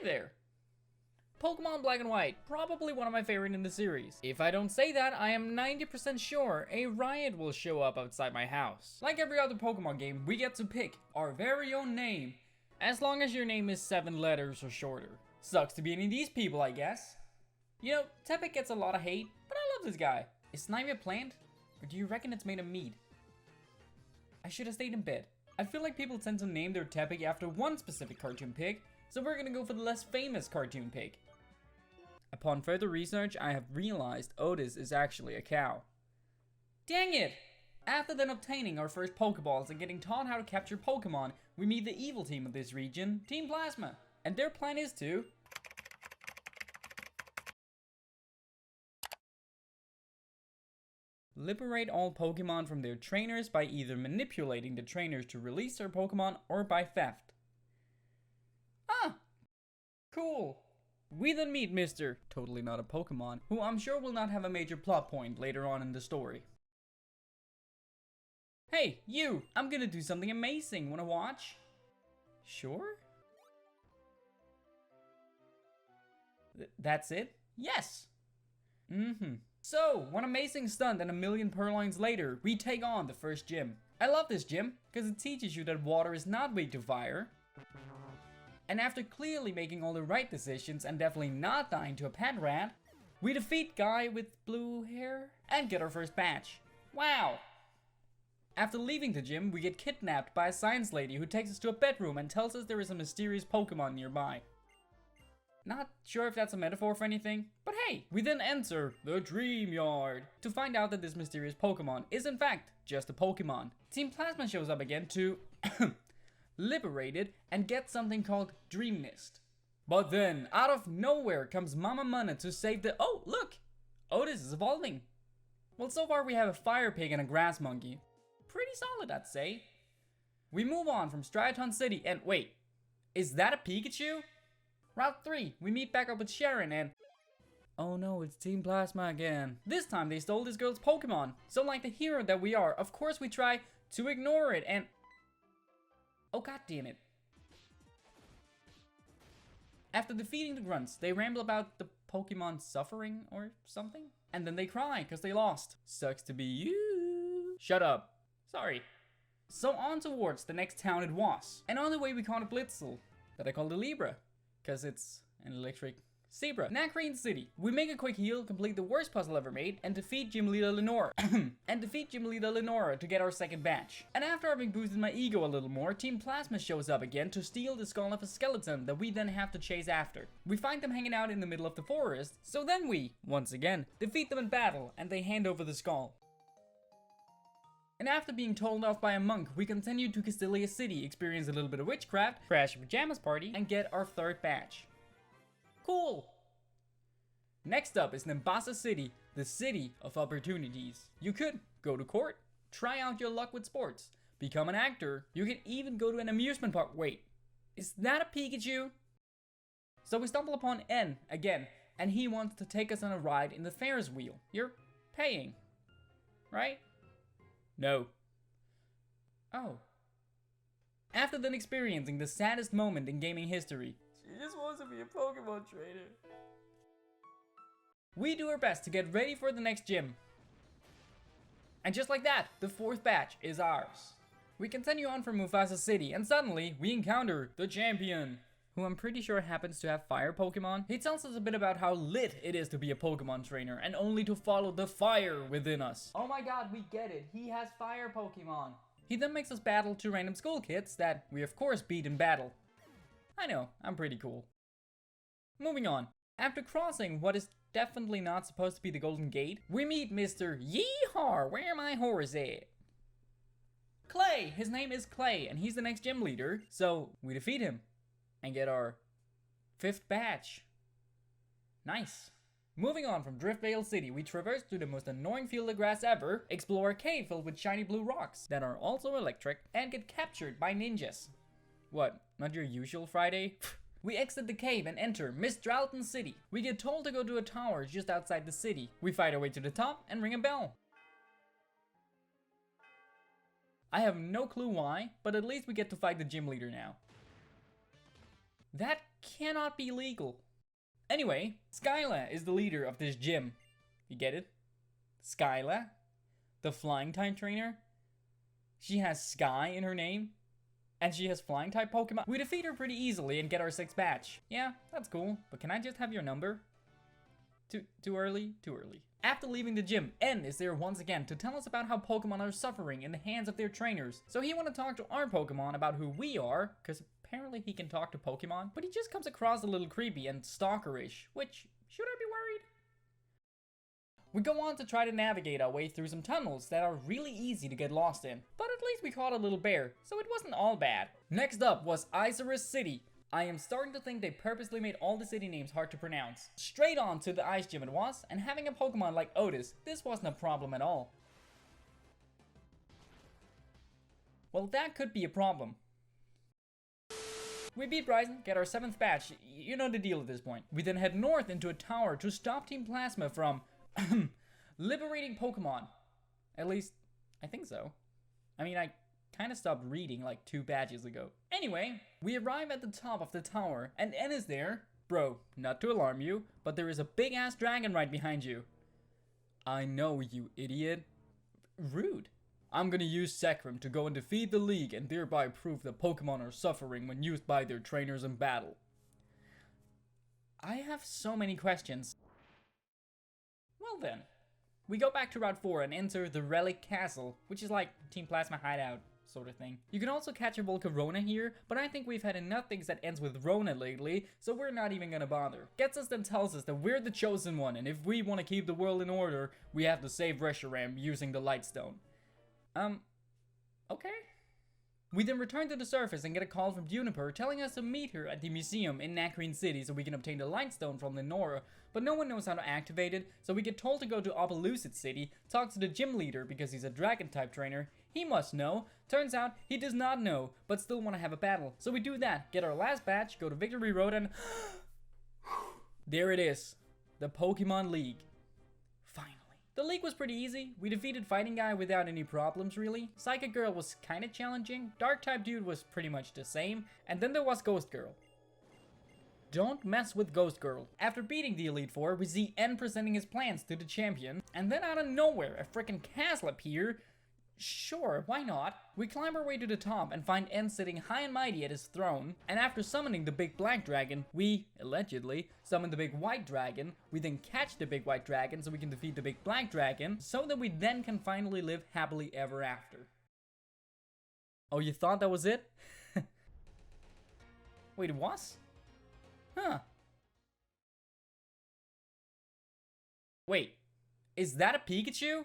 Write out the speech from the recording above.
there! Pokemon Black and White, probably one of my favorite in the series. If I don't say that, I am 90% sure a riot will show up outside my house. Like every other Pokemon game, we get to pick our very own name, as long as your name is 7 letters or shorter. Sucks to be any of these people, I guess. You know, Tepig gets a lot of hate, but I love this guy. Is Snivy a plant? Or do you reckon it's made of meat? I should have stayed in bed. I feel like people tend to name their Tepig after one specific cartoon pig, so we're gonna go for the less famous cartoon pig. Upon further research, I have realized Otis is actually a cow. Dang it! After then obtaining our first Pokeballs and getting taught how to capture Pokemon, we meet the evil team of this region, Team Plasma. And their plan is to liberate all Pokemon from their trainers by either manipulating the trainers to release their Pokemon or by theft. Ah! Cool. We then meet Mr. Totally Not a Pokemon, who I'm sure will not have a major plot point later on in the story. Hey, you! I'm gonna do something amazing. Wanna watch? Sure? That's it? Yes! So, one amazing stunt and a million purloins later, we take on the first gym. I love this gym, because it teaches you that water is not weak to fire. And after clearly making all the right decisions and definitely not dying to a pet rat, we defeat Guy with blue hair and get our first badge. Wow! After leaving the gym, we get kidnapped by a science lady who takes us to a bedroom and tells us there is a mysterious Pokemon nearby. Not sure if that's a metaphor for anything, but hey! We then enter the Dream Yard to find out that this mysterious Pokemon is in fact just a Pokemon. Team Plasma shows up again to liberate it and get something called Dream Mist. But then, out of nowhere comes Mama Mana to save the— oh, look! Otis is evolving. Well, so far we have a fire pig and a grass monkey. Pretty solid, I'd say. We move on from Striaton City and wait, is that a Pikachu? Route 3, we meet back up with Sharon and— oh no, it's Team Plasma again. This time they stole this girl's Pokemon. So like the hero that we are, of course we try to ignore it and— oh god damn it. After defeating the grunts, they ramble about the Pokemon suffering or something. And then they cry because they lost. Sucks to be you. Shut up. Sorry. So on towards the next town it was. And on the way we caught a Blitzel that I called a Libra, because it's an electric zebra. Nacrane City. We make a quick heal, complete the worst puzzle ever made, and defeat Gym Leader Lenora. To get our second badge. And after having boosted my ego a little more, Team Plasma shows up again to steal the skull of a skeleton that we then have to chase after. We find them hanging out in the middle of the forest, so then we, once again, defeat them in battle and they hand over the skull. And after being told off by a monk, we continue to Castilia City, experience a little bit of witchcraft, crash a pajamas party, and get our third badge. Cool! Next up is Nimbasa City, the city of opportunities. You could go to court, try out your luck with sports, become an actor, you can even go to an amusement park. Wait, is that a Pikachu? So we stumble upon N again, and he wants to take us on a ride in the Ferris wheel. You're paying, right? No. Oh. After then experiencing the saddest moment in gaming history, she just wants to be a Pokemon trainer. We do our best to get ready for the next gym. And just like that, the fourth batch is ours. We continue on from Mufasa City and suddenly we encounter the champion, who I'm pretty sure happens to have fire Pokemon. He tells us a bit about how lit it is to be a Pokemon trainer and only to follow the fire within us. Oh my god, we get it. He has fire Pokemon. He then makes us battle 2 random school kids that we of course beat in battle. I know, I'm pretty cool. Moving on. After crossing what is definitely not supposed to be the Golden Gate, we meet Mr. Yeehaw, where my horse at? Clay! His name is Clay and he's the next gym leader, so we defeat him and get our 5th badge. Nice. Moving on from Driftvale City, we traverse through the most annoying field of grass ever, explore a cave filled with shiny blue rocks that are also electric, and get captured by ninjas. What, not your usual Friday? We exit the cave and enter Mistralton City. We get told to go to a tower just outside the city. We fight our way to the top and ring a bell. I have no clue why, but at least we get to fight the gym leader now. That cannot be legal. Anyway, Skyla is the leader of this gym. You get it? Skyla, the flying type trainer. She has Sky in her name, and she has flying type Pokemon. We defeat her pretty easily and get our 6th badge. Yeah, that's cool, but can I just have your number? Too early? Too early. After leaving the gym, N is there once again to tell us about how Pokemon are suffering in the hands of their trainers. So he want to talk to our Pokemon about who we are, because apparently he can talk to Pokemon, but he just comes across a little creepy and stalkerish, which, should I be worried? We go on to try to navigate our way through some tunnels that are really easy to get lost in, but at least we caught a little bear, so it wasn't all bad. Next up was Isurus City. I am starting to think they purposely made all the city names hard to pronounce. Straight on to the ice gym it was, and having a Pokemon like Otis, this wasn't a problem at all. Well, that could be a problem. We beat Bryson, get our 7th badge, you know the deal at this point. We then head north into a tower to stop Team Plasma from liberating Pokemon. At least, I think so. I mean, I kind of stopped reading like 2 badges ago. Anyway, we arrive at the top of the tower, and N is there. Bro, not to alarm you, but there is a big ass dragon right behind you. I know, you idiot. Rude. I'm gonna use Zekrom to go and defeat the League and thereby prove that Pokemon are suffering when used by their trainers in battle. I have so many questions. Well then, we go back to Route 4 and enter the Relic Castle, which is like Team Plasma hideout sort of thing. You can also catch a Volcarona here, but I think we've had enough things that ends with Rona lately, so we're not even gonna bother. Gets us then tells us that we're the chosen one, and if we want to keep the world in order, we have to save Reshiram using the Lightstone. Okay. We then return to the surface and get a call from Juniper telling us to meet her at the museum in Nacrene City so we can obtain the Lightstone from Lenora, but no one knows how to activate it, so we get told to go to Opelucid City, talk to the gym leader because he's a dragon type trainer. He must know. Turns out he does not know, but still want to have a battle. So we do that, get our last badge, go to Victory Road, and there it is. The Pokemon League. Finally. The league was pretty easy. We defeated Fighting Guy without any problems really. Psychic Girl was kinda challenging. Dark type dude was pretty much the same. And then there was Ghost Girl. Don't mess with Ghost Girl. After beating the Elite Four, we see N presenting his plans to the champion. And then out of nowhere, a freaking castle appears. Sure, why not? We climb our way to the top and find N sitting high and mighty at his throne, and after summoning the big black dragon, we, allegedly, summon the big white dragon. We then catch the big white dragon so we can defeat the big black dragon, so that we then can finally live happily ever after. Oh, you thought that was it? Wait, it was? Huh. Wait, is that a Pikachu?